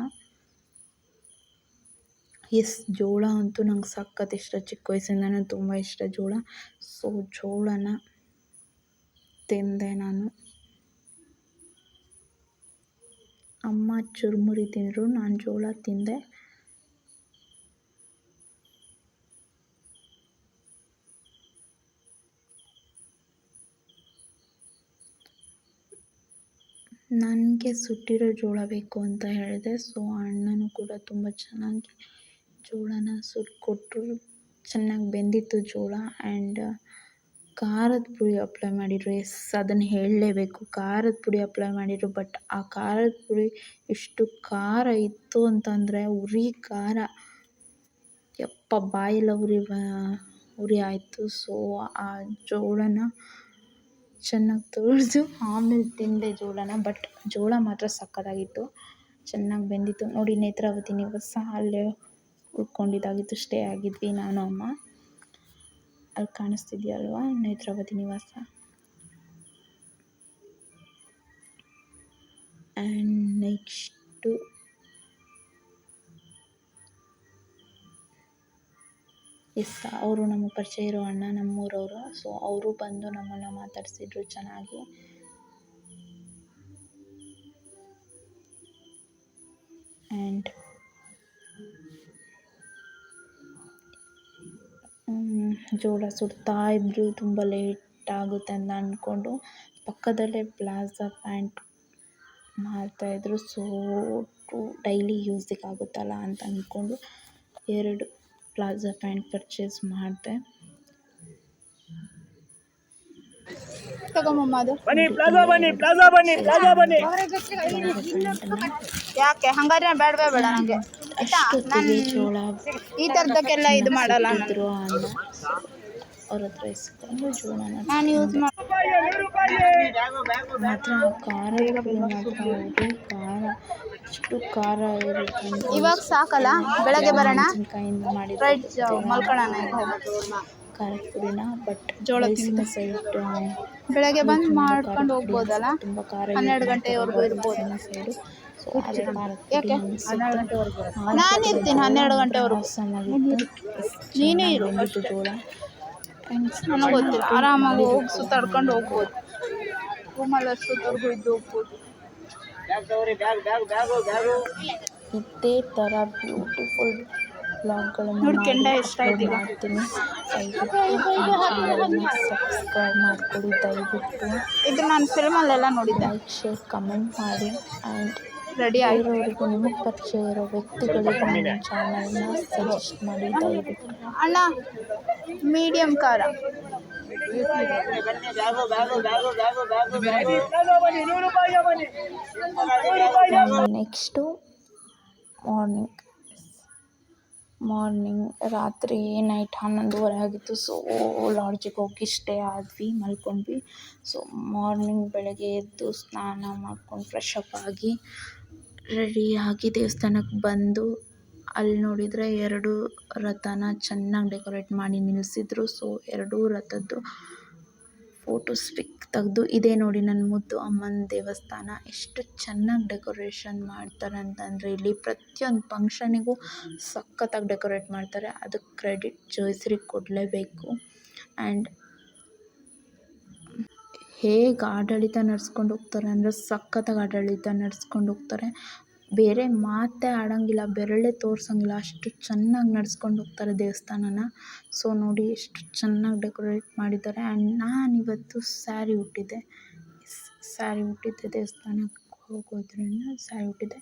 ಜೋಳ ಅಂತೂ ನಂಗೆ ಸಖತ್ ಇಷ್ಟ, ಚಿಕ್ಕ ವಯಸ್ಸಿಂದನೂ ತುಂಬ ಇಷ್ಟ ಜೋಳ. ಸೊ ಜೋಳನ ತಿಂದೆ ನಾನು. ಅಮ್ಮ ಚುರುಮುರಿ ತಿಂದರು, ನಾನು ಜೋಳ ತಿಂದೆ. ನನಗೆ ಸುಟ್ಟಿರೋ ಜೋಳ ಬೇಕು ಅಂತ ಹೇಳಿದೆ. ಸೊ ಅಣ್ಣನೂ ಕೂಡ ತುಂಬ ಚೆನ್ನಾಗಿ ಜೋಳನ ಸುಟ್ಕೊಟ್ರು. ಚೆನ್ನಾಗಿ ಬೆಂದಿತ್ತು ಜೋಳ. ಆ್ಯಂಡ್ ಖಾರದ ಪುಡಿ ಅಪ್ಲೈ ಮಾಡಿದ್ರು. ಅದನ್ನು ಹೇಳಲೇಬೇಕು, ಖಾರದ ಪುಡಿ ಅಪ್ಲೈ ಮಾಡಿದ್ರು. ಬಟ್ ಆ ಖಾರದ ಪುಡಿ ಎಷ್ಟು ಖಾರ ಇತ್ತು ಅಂತಂದರೆ ಉರಿ ಖಾರ, ಯಪ್ಪ ಬಾಯೆಲ್ಲ ಉರಿ ಆಯಿತು. ಸೊ ಆ ಜೋಳನ ಚೆನ್ನಾಗಿ ತೊಳೆದು ಆಮೇಲೆ ತಿಂದೆ ಜೋಳನ. ಬಟ್ ಜೋಳ ಮಾತ್ರ ಸಕ್ಕತ್ತಾಗಿತ್ತು, ಚೆನ್ನಾಗಿ ಬೆಂದಿತ್ತು. ನೋಡಿ, ನೇತ್ರಾವತಿ ನಿವಾಸ ಅಲ್ಲೇ ಉಳ್ಕೊಂಡಿದ್ದಾಗಿತ್ತು, ಸ್ಟೇ ಆಗಿದ್ವಿ ನಾನು ಅಮ್ಮ. ಅಲ್ಲಿ ಕಾಣಿಸ್ತಿದೆಯಲ್ವಾ ನೇತ್ರಾವತಿ ನಿವಾಸ. ಆ್ಯಂಡ್ ನೆಕ್ಸ್ಟು ಅವರು ನಮ್ಮ ಪರಿಚಯ ಇರೋ ಅಣ್ಣ, ನಮ್ಮೂರವರು. ಸೊ ಅವರು ಬಂದು ನಮ್ಮನ್ನು ಮಾತಾಡಿಸಿದ್ರು ಚೆನ್ನಾಗಿ. ಆ್ಯಂಡ್ ಜೋಳ ಸುಡ್ತಾ ಇದ್ರು. ತುಂಬ ಲೇಟ್ ಆಗುತ್ತೆ ಅಂತ ಅಂದ್ಕೊಂಡು ಪಕ್ಕದಲ್ಲೇ ಪ್ಲಾಜಾ ಪ್ಯಾಂಟ್ ಮಾರ್ತಾಯಿದ್ರು. ಸೊ ಡೈಲಿ ಯೂಸಿಗೆ ಆಗುತ್ತಲ್ಲ ಅಂತ ಅಂದ್ಕೊಂಡು 2 ಪ್ಲಾಜಾ ಪ್ಯಾಂಟ್ ಪರ್ಚೇಸ್ ಮಾಡಿದೆ. ತಗೊಂಬಮ್ಮ ಅದು. ಯಾಕೆ ಹಂಗಾದ್ರೆ ಬೇಡವೇ ಬೇಡ ನನಗೆ, ಆಯ್ತಾ? ನಾನು ಈ ಥರದಕ್ಕೆಲ್ಲ ಇದು ಮಾಡಲ್ಲ. ಅವ್ರ ಹತ್ರ ಇಸ್ಕೊಂಡು ಜೋಳನ ನಾನು ಯೂಸ್ ಮಾತ್ರ ಖಾರದ ಪುಡಿ ಮಾತ್ರ ಉರಿ ಖಾರ, ಎಷ್ಟು ಖಾರ ಇರುತ್ತೆ. ಇವಾಗ ಸಾಕಲ್ಲ, ಬೆಳಗ್ಗೆ ಬರೋಣ, ಮೆಣಸಿನ್ಕಾಯಿಂದ ಮಾಡಿದ ಮಲ್ಕೊಳ್ಳೋಣ ಈಗ ಖಾರದ ಪುಡಿನ. ಬಟ್ ಜೋಳ ಸೈಡ್ ಬೆಳಗ್ಗೆ ಬಂದು ಮಾಡ್ಕೊಂಡು ಹೋಗ್ಬೋದಲ್ಲ, ತುಂಬ ಖಾರ 12 ಗಂಟೆವರೆಗೂ ಇರ್ಬೋದು. ಸೈಡು. ಸೊ ಯಾಕೆ 12 ಗಂಟೆವರೆಗೂ ನಾನು ಇರ್ತೀನಿ, 12 ಗಂಟೆವರೆಗೂ ನೀನೇ ಇರು. ಜೋಳ ನನಗೆ ಗೊತ್ತಿಲ್ಲ, ಆರಾಮಾಗಿ ಹೋಗಿ ಸುತ್ತಾಡ್ಕೊಂಡು ಹೋಗ್ಬೋದು. ರೂಮಲ್ಲಿ ಅಷ್ಟೊತ್ತವರೆಗೂ ಇದ್ದು ಹೋಗ್ಬೋದು. ಇದೇ ಥರ ಬ್ಯೂಟಿಫುಲ್ ಬ್ಲಾಗ್ಗಳನ್ನು ಮಾಡ್ತೀನಿ. ಸಬ್ಸ್ಕ್ರೈಬ್ ಮಾಡಿಕೊಡಿ ದಯವಿಟ್ಟು. ಇದು ನಾನು ಫಿಲ್ಮಲ್ಲೆಲ್ಲ ನೋಡಿದ್ದೆ. ಲೈಕ್, ಶೇರ್, ಕಮೆಂಟ್ ಮಾಡಿ. ಆ್ಯಂಡ್ ರೆಡಿ ಆಯ್ತು. ಬೇರೆಯವರಿಗೂ ನಿಮಗೆ ಪರಿಚಯ ಇರೋ ವ್ಯಕ್ತಿಗಳಿಗೂ ನನ್ನ ಚಾನಲ್ನ ಸಜೆಸ್ಟ್ ಮಾಡಿ ದಯವಿಟ್ಟು. ಅಣ್ಣ ಮೀಡಿಯಮ್ ಖಾರ. ನೆಕ್ಸ್ಟು ಮಾರ್ನಿಂಗ್ ರಾತ್ರಿ ನೈಟ್ 11:30 ಆಗಿತ್ತು. ಸೊ ಲಾಡ್ಜಿಗೆ ಹೋಗಿ ಸ್ಟೇ ಆದ್ವಿ, ಮಲ್ಕೊಂಡ್ವಿ. ಸೊ ಮಾರ್ನಿಂಗ್ ಬೆಳಗ್ಗೆ ಎದ್ದು ಸ್ನಾನ ಮಾಡ್ಕೊಂಡು ಫ್ರೆಶ್ ಅಪ್ ಆಗಿ ರೆಡಿಯಾಗಿ ದೇವಸ್ಥಾನಕ್ಕೆ ಬಂದು ಅಲ್ಲಿ ನೋಡಿದರೆ 2 ರಥನ ಚೆನ್ನಾಗಿ ಡೆಕೋರೇಟ್ ಮಾಡಿ ನಿಲ್ಲಿಸಿದ್ರು. ಸೊ 2 ರಥದ್ದು ಫೋಟೋಸ್ ಪಿಕ್ ತೆಗೆದು, ಇದೇ ನೋಡಿ ನನ್ನ ಮುದ್ದು ಅಮ್ಮನ ದೇವಸ್ಥಾನ. ಎಷ್ಟು ಚೆನ್ನಾಗಿ ಡೆಕೋರೇಷನ್ ಮಾಡ್ತಾರೆ ಅಂತಂದರೆ ಇಲ್ಲಿ ಪ್ರತಿಯೊಂದು ಫಂಕ್ಷನಿಗೂ ಸಖತ್ತಾಗಿ ಡೆಕೋರೇಟ್ ಮಾಡ್ತಾರೆ. ಅದಕ್ಕೆ ಕ್ರೆಡಿಟ್ ಜೋಯಿಸ್ರಿಗೆ ಕೊಡಲೇಬೇಕು. ಆ್ಯಂಡ್ ಹೇಗೆ ಆಡಳಿತ ನಡೆಸ್ಕೊಂಡು ಹೋಗ್ತಾರೆ ಅಂದರೆ ಸಖತ್ತಾಗಿ ಆಡಳಿತ ನಡೆಸ್ಕೊಂಡು ಹೋಗ್ತಾರೆ. ಬೇರೆ ಮಾತೇ ಆಡೋಂಗಿಲ್ಲ, ಬೆರಳೇ ತೋರ್ಸೋಂಗಿಲ್ಲ, ಅಷ್ಟು ಚೆನ್ನಾಗಿ ನಡೆಸ್ಕೊಂಡು ಹೋಗ್ತಾರೆ ದೇವಸ್ಥಾನನ. ಸೊ ನೋಡಿ ಎಷ್ಟು ಚೆನ್ನಾಗಿ ಡೆಕೋರೇಟ್ ಮಾಡಿದ್ದಾರೆ. ಆ್ಯಂಡ್ ನಾನಿವತ್ತು ಸ್ಯಾರಿ ಉಟ್ಟಿದ್ದೆ ದೇವಸ್ಥಾನಕ್ಕೆ ಹೋಗೋದ್ರಿಂದ ಸ್ಯಾರಿ ಉಟ್ಟಿದ್ದೆ.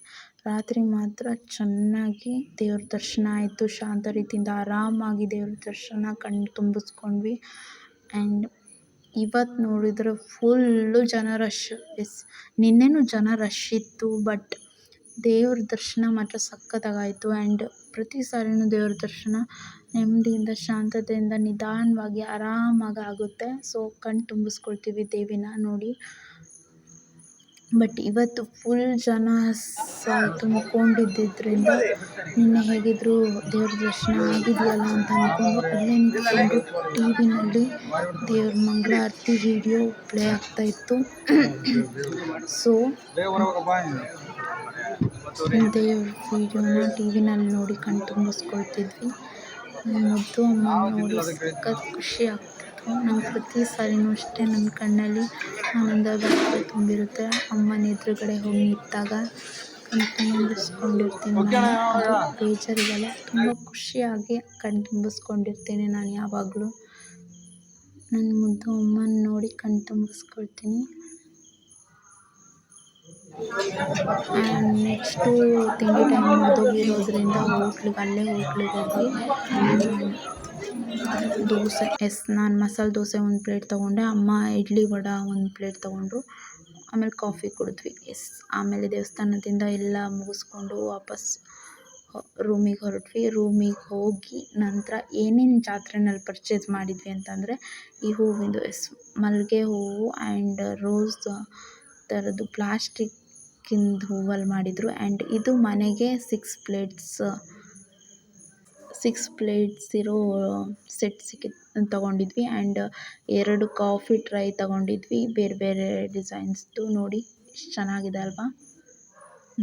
ರಾತ್ರಿ ಮಾತ್ರ ಚೆನ್ನಾಗಿ ದೇವ್ರ ದರ್ಶನ ಆಯಿತು. ಶಾಂತ ರೀತಿಯಿಂದ ಆರಾಮಾಗಿ ದೇವ್ರ ದರ್ಶನ ಕಣ್ಣು ತುಂಬಿಸ್ಕೊಂಡ್ವಿ. ಆ್ಯಂಡ್ ಇವತ್ತು ನೋಡಿದ್ರೆ ಫುಲ್ಲು ಜನ ರಶ್. ನಿನ್ನೆನೂ ಜನ ರಶ್ ಇತ್ತು, ಬಟ್ ದೇವ್ರ ದರ್ಶನ ಮಾತ್ರ ಸಖತ್ತಾಗಾಯಿತು. ಆ್ಯಂಡ್ ಪ್ರತಿ ಸಾರಿನೂ ದೇವ್ರ ದರ್ಶನ ನೆಮ್ಮದಿಯಿಂದ ಶಾಂತತೆಯಿಂದ ನಿಧಾನವಾಗಿ ಆರಾಮಾಗಿ ಆಗುತ್ತೆ. ಸೊ ಕಣ್ಣು ತುಂಬಿಸ್ಕೊಳ್ತೀವಿ ದೇವಿನ ನೋಡಿ. ಬಟ್ ಇವತ್ತು ಫುಲ್ ಜನ ತುಂಬಿಕೊಂಡಿದ್ದರಿಂದ ನಿನ್ನೆ ಹೇಗಿದ್ರು ದೇವ್ರ ದರ್ಶನ ಆಗಿದೆಯಲ್ಲ ಅಂತ ಅಂದ್ಕೊಂಡು ಅಲ್ಲೇ ನಿಂತ್ಕೊಂಡು ಟಿ ವಿನಲ್ಲಿ ದೇವ್ರ ಮಂಗಳಾರತಿ ವಿಡಿಯೋ ಪ್ಲೇ ಆಗ್ತಾಯಿತ್ತು. ಸೊ ದೇವ್ರ ವಿಡಿಯೋನ ಟಿ ವಿನಲ್ಲಿ ನೋಡಿ ಕಣ್ಣು ತುಂಬಿಸ್ಕೊಳ್ತಿದ್ವಿ. ಮುದ್ದು ಅಮ್ಮ ನೋಡಿ ಸಖತ್ ಖುಷಿ ಆಗ್ತಿತ್ತು. ನಂಗೆ ಪ್ರತಿ ಸಾರಿನೂ ಅಷ್ಟೇ ನನ್ನ ಕಣ್ಣಲ್ಲಿ ಆನಂದ ಭಾಷೆ ತುಂಬಿರುತ್ತೆ. ಅಮ್ಮನ ಎದುರುಗಡೆ ಹೋಗಿ ನಿಂತಾಗ ಕಣ್ಣು ತುಂಬಿಸ್ಕೊಂಡಿರ್ತೀನಿ ನಾನು. ಅದು ಬೇಜಾರಿಗಲ್ಲ, ತುಂಬ ಖುಷಿಯಾಗಿ ಕಣ್ಣು ತುಂಬಿಸ್ಕೊಂಡಿರ್ತೀನಿ ನಾನು ಯಾವಾಗಲೂ. ನನ್ನ ಮುದ್ದು ಅಮ್ಮನ ನೋಡಿ ಕಣ್ಣು ತುಂಬಿಸ್ಕೊಳ್ತೀನಿ. ಆ್ಯಂಡ್ ನೆಕ್ಸ್ಟು ತಿಂಡಿ ಟೈಮ್ ಮುಗಿದೋಗಿರೋದ್ರಿಂದ ಅಲ್ಲೇ ಹೋಟ್ಲಿಗೆ ಹೋಗಿ ದೋಸೆ ನಾನು ಮಸಾಲೆ ದೋಸೆ 1 ಪ್ಲೇಟ್ ತೊಗೊಂಡೆ, ಅಮ್ಮ ಇಡ್ಲಿ ವಡೆ 1 ಪ್ಲೇಟ್ ತೊಗೊಂಡ್ರು. ಆಮೇಲೆ ಕಾಫಿ ಕುಡಿದ್ವಿ. ಆಮೇಲೆ ದೇವಸ್ಥಾನದಿಂದ ಎಲ್ಲ ಮುಗಿಸ್ಕೊಂಡು ವಾಪಸ್ ರೂಮಿಗೆ ಹೊರಟ್ವಿ. ರೂಮಿಗೆ ಹೋಗಿ ನಂತರ ಏನೇನು ಜಾತ್ರೆನಲ್ಲಿ ಪರ್ಚೇಸ್ ಮಾಡಿದ್ವಿ ಅಂತಂದರೆ ಈ ಹೂವಿಂದು ಮಲ್ಲಿಗೆ ಹೂವು ಆ್ಯಂಡ್ ರೋಸ್ ಥರದ್ದು ಪ್ಲಾಸ್ಟಿಕ್ಕಿಂದು ಹೂವಲ್ಲಿ ಮಾಡಿದರು. ಆ್ಯಂಡ್ ಇದು ಮನೆಗೆ 6 ಪ್ಲೇಟ್ಸ್ ಇರೋ ಸೆಟ್ ತೊಗೊಂಡಿದ್ವಿ. ಆ್ಯಂಡ್ 2 ಕಾಫಿ ಟ್ರೈ ತೊಗೊಂಡಿದ್ವಿ, ಬೇರೆ ಬೇರೆ ಡಿಸೈನ್ಸ್ದು. ನೋಡಿ ಎಷ್ಟು ಚೆನ್ನಾಗಿದೆ ಅಲ್ವಾ,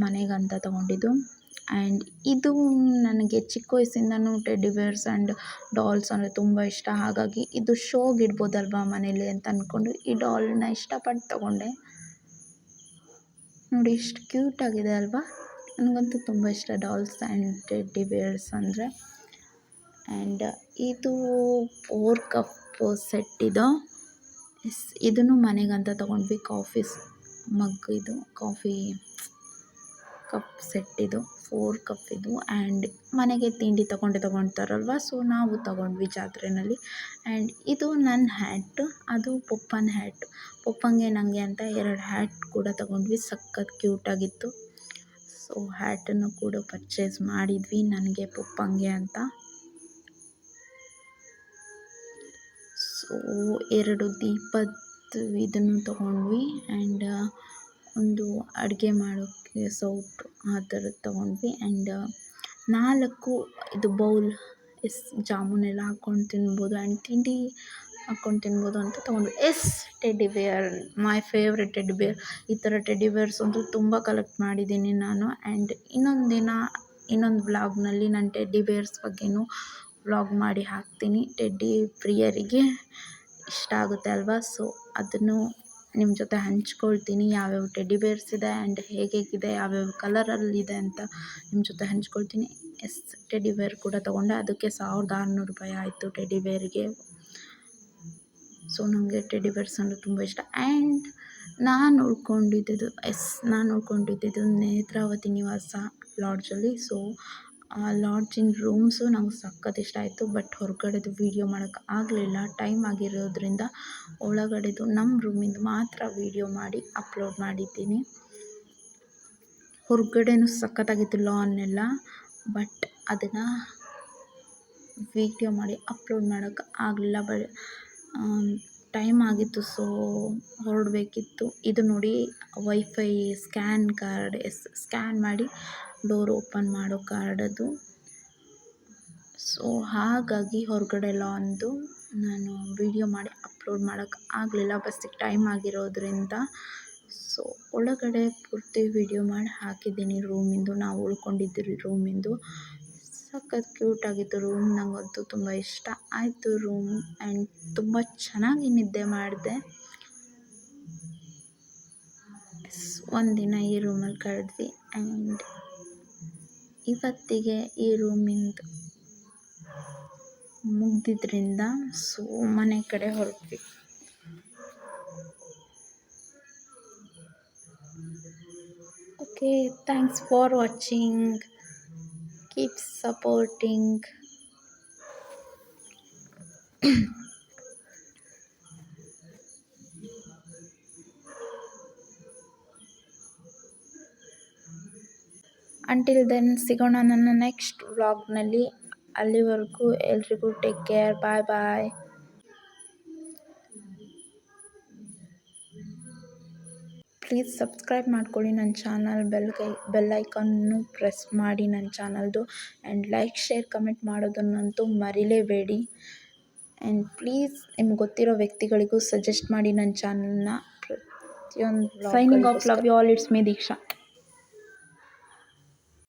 ಮನೆಗಂತ ತೊಗೊಂಡಿದ್ದು. ಆ್ಯಂಡ್ ಇದು ನನಗೆ ಚಿಕ್ಕ ವಯಸ್ಸಿಂದನೂ ಟೆಡ್ಡಿ ಬೇರ್ಸ್ ಆ್ಯಂಡ್ ಡಾಲ್ಸ್ ಅಂದರೆ ತುಂಬ ಇಷ್ಟ. ಹಾಗಾಗಿ ಇದು ಶೋಗೆ ಇಡ್ಬೋದಲ್ವಾ ಮನೇಲಿ ಅಂತ ಅಂದ್ಕೊಂಡು ಈ ಡಾಲ್ನ ಇಷ್ಟಪಟ್ಟು ತೊಗೊಂಡೆ. ನೋಡಿ ಎಷ್ಟು ಕ್ಯೂಟಾಗಿದೆ ಅಲ್ವಾ. ನನಗಂತೂ ತುಂಬ ಇಷ್ಟ ಡಾಲ್ಸ್ ಆ್ಯಂಡ್ ಟೆಡ್ಡಿ ಬೇರ್ಸ್ ಅಂದರೆ. ಆ್ಯಂಡ್ ಇದು 4 ಕಪ್ ಸೆಟ್ ಇದು. ಇದನ್ನು ಮನೆಗಂತ ತೊಗೊಂಡ್ವಿ. ಕಾಫಿ ಮಗ್ ಇದು ಕಾಫಿ ಕಪ್ ಸೆಟ್ ಇದು 4 ಕಪ್ ಇದು. ಆ್ಯಂಡ್ ಮನೆಗೆ ತಿಂಡಿ ತೊಗೊಳ್ತಾರಲ್ವ, ಸೊ ನಾವು ತೊಗೊಂಡ್ವಿ ಜಾತ್ರೆಯಲ್ಲಿ. ಆ್ಯಂಡ್ ಇದು ನನ್ನ ಹ್ಯಾಟ್, ಅದು ಪಪ್ಪನ ಹ್ಯಾಟ್. ಪಪ್ಪಂಗೆ ನನಗೆ ಅಂತ 2 ಹ್ಯಾಟ್ ಕೂಡ ತೊಗೊಂಡ್ವಿ, ಸಖತ್ ಕ್ಯೂಟಾಗಿತ್ತು. ಸೊ ಹ್ಯಾಟನ್ನು ಕೂಡ ಪರ್ಚೇಸ್ ಮಾಡಿದ್ವಿ ನನಗೆ ಪಪ್ಪಂಗೆ ಅಂತ. ಸೊ 2 ದೀಪದ ಇದನ್ನು ತೊಗೊಂಡ್ವಿ. ಆ್ಯಂಡ್ ಒಂದು ಅಡುಗೆ ಮಾಡೋಕ್ಕೆ ಸೌಟು ಆ ಥರದ್ದು ತೊಗೊಂಡ್ವಿ. ಆ್ಯಂಡ್ 4 ಇದು ಬೌಲ್ ಜಾಮೂನೆಲ್ಲ ಹಾಕ್ಕೊಂಡು ತಿನ್ಬೋದು ಆ್ಯಂಡ್ ತಿಂಡಿ ಹಾಕ್ಕೊಂಡು ತಿನ್ಬೋದು ಅಂತ ತೊಗೊಂಡ್ವಿ. ಟೆಡ್ಡಿ ಬೇರ್, ಮೈ ಫೇವ್ರೆಟ್ ಟೆಡ್ಡಿ ಬೇರ್. ಈ ಥರ ಟೆಡ್ಡಿ ಬೇರ್ಸ್ ಅಂತೂ ತುಂಬ ಕಲೆಕ್ಟ್ ಮಾಡಿದ್ದೀನಿ ನಾನು. ಆ್ಯಂಡ್ ಇನ್ನೊಂದು ವ್ಲಾಗ್ನಲ್ಲಿ ನಾನು ಟೆಡ್ಡಿ ಬೇರ್ಸ್ ಬಗ್ಗೆನೂ ವ್ಲಾಗ್ ಮಾಡಿ ಹಾಕ್ತೀನಿ. ಟೆಡ್ಡಿ ಪ್ರಿಯರಿಗೆ ಇಷ್ಟ ಆಗುತ್ತೆ ಅಲ್ವಾ, ಸೊ ಅದನ್ನು ನಿಮ್ಮ ಜೊತೆ ಹಂಚ್ಕೊಳ್ತೀನಿ. ಯಾವ್ಯಾವ ಟೆಡ್ಡಿ ಬೇರ್ಸ್ ಇದೆ ಆ್ಯಂಡ್ ಹೇಗಿದೆ, ಯಾವ್ಯಾವ ಕಲರಲ್ಲಿದೆ ಅಂತ ನಿಮ್ಮ ಜೊತೆ ಹಂಚ್ಕೊಳ್ತೀನಿ. ಟೆಡ್ಡಿ ಬೇರ್ ಕೂಡ ತೊಗೊಂಡೆ, ಅದಕ್ಕೆ 1600 ರೂಪಾಯಿ ಆಯಿತು ಟೆಡ್ಡಿ ಬೇರ್ಗೆ. ಸೊ ನನಗೆ ಟೆಡಿ ಬೇರ್ಸ್ ಅಂದರೆ ತುಂಬ ಇಷ್ಟ. ಆ್ಯಂಡ್ ನಾನು ಉಳ್ಕೊಂಡಿದ್ದು ನೇತ್ರಾವತಿ ನಿವಾಸ ಲಾಡ್ಜಲ್ಲಿ. ಸೊ ಆ ಲಾಡ್ಜಿನ ರೂಮ್ಸು ನಂಗೆ ಸಖತ್ ಇಷ್ಟ ಆಯಿತು. ಬಟ್ ಹೊರಗಡೆದು ವೀಡಿಯೋ ಮಾಡೋಕ್ಕೆ ಆಗಲಿಲ್ಲ, ಟೈಮ್ ಆಗಿರೋದ್ರಿಂದ ಒಳಗಡೆದು ನಮ್ಮ ರೂಮಿಂದು ಮಾತ್ರ ವೀಡಿಯೋ ಮಾಡಿ ಅಪ್ಲೋಡ್ ಮಾಡಿದ್ದೀನಿ. ಹೊರಗಡೆನೂ ಸಖತ್ತಾಗಿತ್ತು ಲಾನ್ ಎಲ್ಲ, ಬಟ್ ಅದನ್ನು ವೀಡಿಯೋ ಮಾಡಿ ಅಪ್ಲೋಡ್ ಮಾಡೋಕ್ಕೆ ಆಗಲಿಲ್ಲ. ಟೈಮ್ ಆಗಿತ್ತು, ಸೊ ಹೊರಡಬೇಕಿತ್ತು. ಇದು ನೋಡಿ ವೈಫೈ ಸ್ಕ್ಯಾನ್ ಮಾಡಿ ಡೋರ್ ಓಪನ್ ಮಾಡೋ ಕಾರ್ಡ್ ಅದು. ಸೊ ಹಾಗಾಗಿ ಹೊರಗಡೆ ಲಾನ್ದು ನಾನು ವೀಡಿಯೋ ಮಾಡಿ ಅಪ್ಲೋಡ್ ಮಾಡೋಕ್ಕೆ ಆಗಲಿಲ್ಲ, ಬಸ್ಸಿಗೆ ಟೈಮ್ ಆಗಿರೋದ್ರಿಂದ. ಸೊ ಒಳಗಡೆ ಪೂರ್ತಿ ವೀಡಿಯೋ ಮಾಡಿ ಹಾಕಿದ್ದೀನಿ ರೂಮಿಂದು, ನಾವು ಉಳ್ಕೊಂಡಿದ್ದೀರಿ ರೂಮಿಂದು. ಸಖತ್ ಕ್ಯೂಟಾಗಿತ್ತು ರೂಮ್, ನನಗಂತೂ ತುಂಬ ಇಷ್ಟ ಆಯಿತು ರೂಮ್. ಆ್ಯಂಡ್ ತುಂಬ ಚೆನ್ನಾಗಿ ನಿದ್ದೆ ಮಾಡಿದೆ. ಒಂದಿನ ಈ ರೂಮಲ್ಲಿ ಕಳೆದ್ವಿ. ಆ್ಯಂಡ್ ಇವತ್ತಿಗೆ ಈ ರೂಮಿಂದು ಮುಗ್ದಿದ್ರಿಂದ ಸೊ ಮನೆ ಕಡೆ ಹೊರಟ್ವಿ. Okay, thanks for watching. Keep supporting. Until then ಸಿಗೋಣ ನನ್ನ ನೆಕ್ಸ್ಟ್ ವ್ಲಾಗ್ನಲ್ಲಿ. ಅಲ್ಲಿವರೆಗೂ ಎಲ್ರಿಗೂ take care. Bye bye. Please subscribe ಮಾಡ್ಕೊಳ್ಳಿ ನನ್ನ ಚಾನಲ್, ಬೆಲ್ ಐಕಾನ್ನು ಪ್ರೆಸ್ ಮಾಡಿ ನನ್ನ ಚಾನಲ್ದು. ಆ್ಯಂಡ್ ಲೈಕ್, ಶೇರ್, ಕಮೆಂಟ್ ಮಾಡೋದನ್ನಂತೂ ಮರಿಲೇಬೇಡಿ. ಆ್ಯಂಡ್ ಪ್ಲೀಸ್ ನಿಮ್ಗೆ ಗೊತ್ತಿರೋ ವ್ಯಕ್ತಿಗಳಿಗೂ ಸಜೆಸ್ಟ್ ಮಾಡಿ ನನ್ನ ಚಾನಲ್ನ. ಪ್ರತಿಯೊಂದು signing off. Love you all. It's me Diksha.